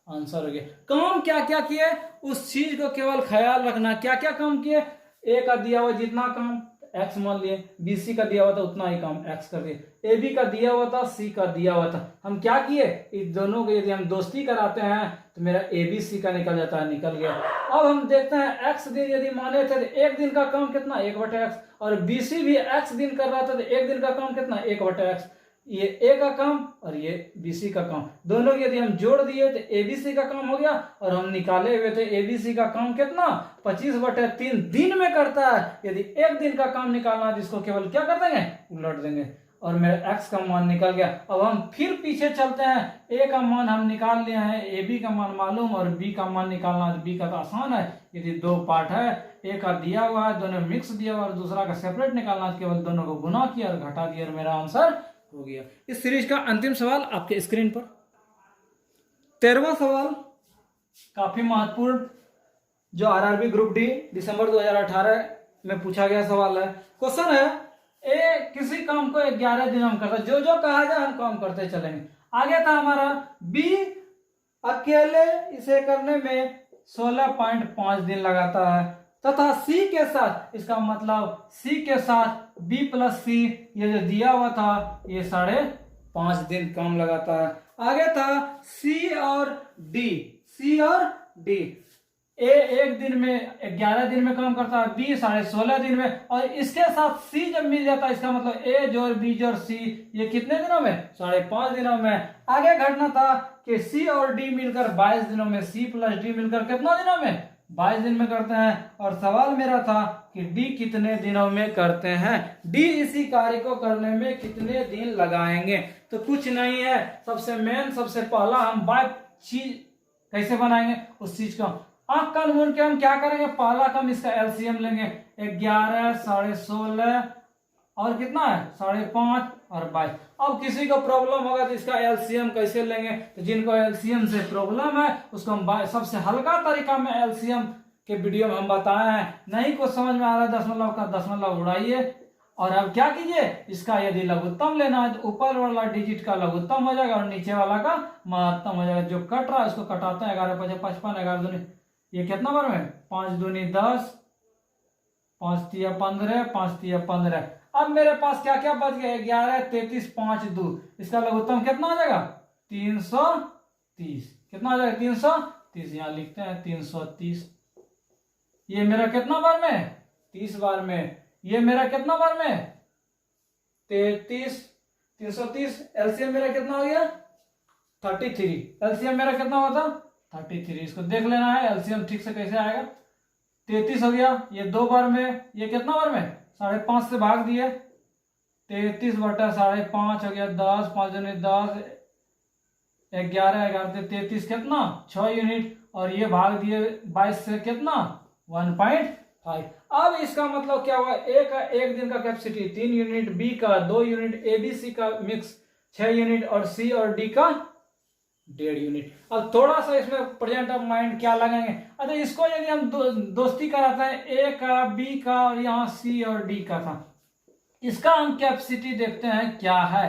आंसर हो गया। काम क्या क्या किए उस चीज को केवल ख्याल रखना, क्या क्या काम किए। ए का दिया हुआ जितना काम x मान लिए, बी सी का दिया हुआ था उतना ही काम x कर दिए, ए बी का दिया हुआ था, सी का दिया हुआ था। हम क्या किए इस दोनों को यदि हम दोस्ती कराते हैं तो मेरा ए बी सी का निकल जाता है, निकल गया। अब हम देखते हैं x दिन यदि माने थे तो एक दिन का काम कितना 1/x, और बी सी भी x दिन कर रहा था तो एक दिन का काम कितना 1/x। ये ए का काम और ये बीसी का काम, दोनों यदि हम जोड़ दिए तो एबीसी का काम हो गया। और हम निकाले हुए थे एबीसी का काम कितना 25/3 दिन में करता है। यदि एक दिन का काम निकालना है जिसको केवल क्या कर देंगे उलट देंगे और मेरा x का मान निकल गया। अब हम फिर पीछे चलते हैं, a का मान हम निकाल लिए हैं, ए बी का मान मालूम और b का मान निकालना है। b का तो आसान है, यदि 2 पार्ट है, a का दिया हुआ है दोनों मिक्स दिया हुआ और दूसरा का सेपरेट निकालना है, केवल दोनों को गुना किया और घटा दिया और मेरा आंसर हो गया। इस सीरीज का अंतिम सवाल आपके स्क्रीन पर 13वां सवाल काफी महत्वपूर्ण, जो आरआरबी ग्रुप डी दिसंबर 2018 में पूछा गया सवाल है। क्वेश्चन है ए किसी काम को 11 दिन हम करते, जो जो कहा जाए हम काम करते चलेंगे। आगे था हमारा बी अकेले इसे करने में 16.5 दिन लगाता है तथा सी के साथ, इसका मतलब सी के साथ बी प्लस सी ये जो दिया हुआ था ये 5.5 दिन काम लगाता है। आगे था सी और डी, सी और डी, ए एक दिन में 11 दिन में काम करता है, बी 16.5 दिन में, और इसके साथ सी जब मिल जाता है इसका मतलब ए जोड़ बी जोड़ सी ये कितने दिनों में 5.5 दिनों में। आगे घटना था कि सी और डी मिलकर 22 दिनों में, सी प्लस डी मिलकर कितना दिनों में 22 दिन में करते हैं। और सवाल मेरा था कि डी कितने दिनों में करते हैं, डी इसी कार्य को करने में कितने दिन लगाएंगे। तो कुछ नहीं है, सबसे मेन सबसे पहला हम बात चीज कैसे बनाएंगे उस चीज को आंख कान मूंद के हम क्या करेंगे, पहला काम इसका एलसीएम लेंगे, 11, 16.5 और कितना है 5.5 और 22। अब किसी को प्रॉब्लम होगा तो इसका एलसीएम कैसे लेंगे, तो जिनको एलसीएम से प्रॉब्लम है उसको हम सबसे हल्का तरीका में एलसीएम के वीडियो में हम बताए हैं। नहीं कुछ समझ में आ रहा है दशमलव का दशमलव उड़ाइए और अब क्या कीजिए, इसका यदि लघुत्तम लेना है तो ऊपर वाला डिजिट का लघुत्तम हो जाएगा और नीचे वाला का महत्तम हो जाएगा। जो कट रहा है उसको कटाते हैं 11 × 5 = 55, 11 दूनी ये कितना बार में 5 दूनी 10, 5 तिया 15, 5 तिया 15। अब मेरे पास क्या क्या बच गया 11, 33, 5, 2, इसका लघुत्तम कितना आ जाएगा 330। कितना आ जाएगा 330, यहाँ लिखते हैं 330। ये मेरा कितना बार में 30 बार में, ये मेरा कितना बार में 33, 330। एलसीएम मेरा कितना हो गया 33, एलसीएम मेरा कितना हुआ था 33। इसको देख लेना है एलसीएम ठीक से कैसे आएगा। 33 हो गया, ये 2 बार में, ये कितना बार में 5.5 से भाग दिए, 33/5.5 हो गया 10, 5 दूनी 10, 11, 11 33 कितना 6 यूनिट, और ये भाग दिए 22 से कितना 1.5। अब इसका मतलब क्या हुआ, ए का एक दिन का कैपेसिटी 3 यूनिट, बी का 2 यूनिट, ए बी सी का मिक्स 6 यूनिट और सी और डी का 1.5 यूनिट। अब थोड़ा सा इसमें प्रेजेंट ऑफ माइंड क्या लगाएंगे, अच्छा इसको यदि हम दोस्ती कराते हैं ए का बी का और यहाँ सी और डी का था, इसका हम कैपेसिटी देखते हैं क्या है,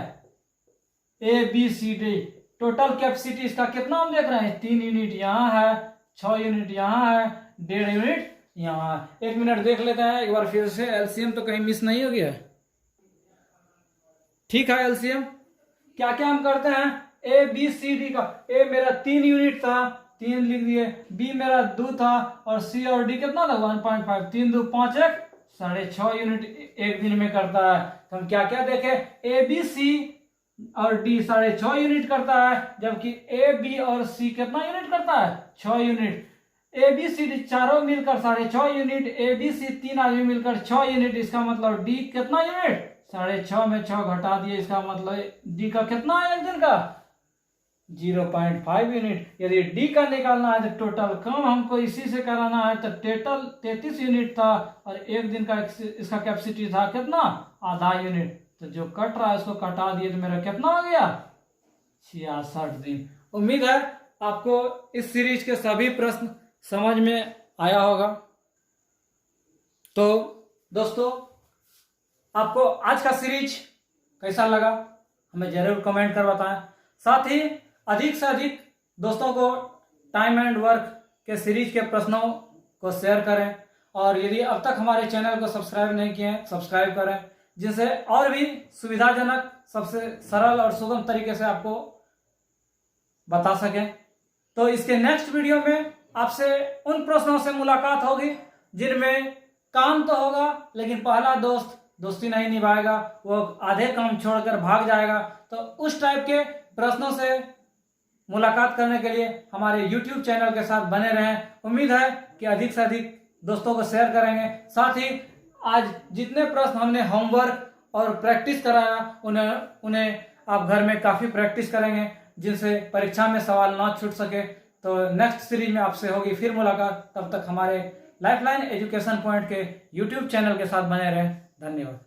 A B C D total capacity इसका कितना हम देख रहे हैं, 3 यूनिट यहाँ है, 6 यूनिट यहाँ है, 1.5 यूनिट यहाँ है। 1 मिनट देख लेते हैं एक बार फिर से, एलसीएम तो कहीं मिस नहीं हो गया है। ठीक है, एलसीएम क्या क्या हम करते हैं, ए बी सी डी का, ए मेरा 3 यूनिट था, 3 लिख दिए, बी मेरा 2 था, और सी और डी कितना था 1.5, 3 2 5 1 6.5 यूनिट एक दिन में करता है। तो हम क्या क्या देखे, ए बी सी और डी 6.5 यूनिट करता है, जबकि ए बी और सी कितना यूनिट करता है, 6 unit. A B C D चारों मिलकर 6.5 यूनिट, ए बी सी 3 आदमी मिलकर 6 यूनिट, इसका मतलब डी कितना यूनिट, 6.5 में 6 घटा दिए, इसका मतलब डी का कितना है एक दिन का, 0.5 यूनिट। यदि डी का निकालना है तो टोटल काम हमको इसी से कराना है, तो टोटल 33 यूनिट था, और एक दिन का इसका कैपेसिटी था कितना, आधा यूनिट। तो जो कट रहा है उसको कटा दिए तो मेरा कितना हो गया, 66 दिन। उम्मीद है आपको इस सीरीज के सभी प्रश्न समझ में आया होगा। तो दोस्तों, आपको आज का सीरीज कैसा लगा हमें जरूर कमेंट कर बताएं। साथ ही अधिक से अधिक दोस्तों को टाइम एंड वर्क के सीरीज के प्रश्नों को शेयर करें, और यदि अब तक हमारे चैनल को सब्सक्राइब नहीं किए हैं सब्सक्राइब करें, जिससे और भी सुविधाजनक सबसे सरल और सुगम तरीके से आपको बता सकें। तो इसके नेक्स्ट वीडियो में आपसे उन प्रश्नों से मुलाकात होगी जिनमें काम तो होगा लेकिन पहला दोस्त दोस्ती नहीं निभाएगा, वो आधे काम छोड़कर भाग जाएगा। तो उस टाइप के प्रश्नों से मुलाकात करने के लिए हमारे YouTube चैनल के साथ बने रहें। उम्मीद है कि अधिक से अधिक दोस्तों को शेयर करेंगे। साथ ही आज जितने प्रश्न हमने होमवर्क और प्रैक्टिस कराया उन्हें आप घर में काफ़ी प्रैक्टिस करेंगे, जिनसे परीक्षा में सवाल ना छूट सके। तो नेक्स्ट सीरीज में आपसे होगी फिर मुलाकात। तब तक हमारे लाइफलाइन एजुकेशन पॉइंट के YouTube चैनल के साथ बने रहें। धन्यवाद।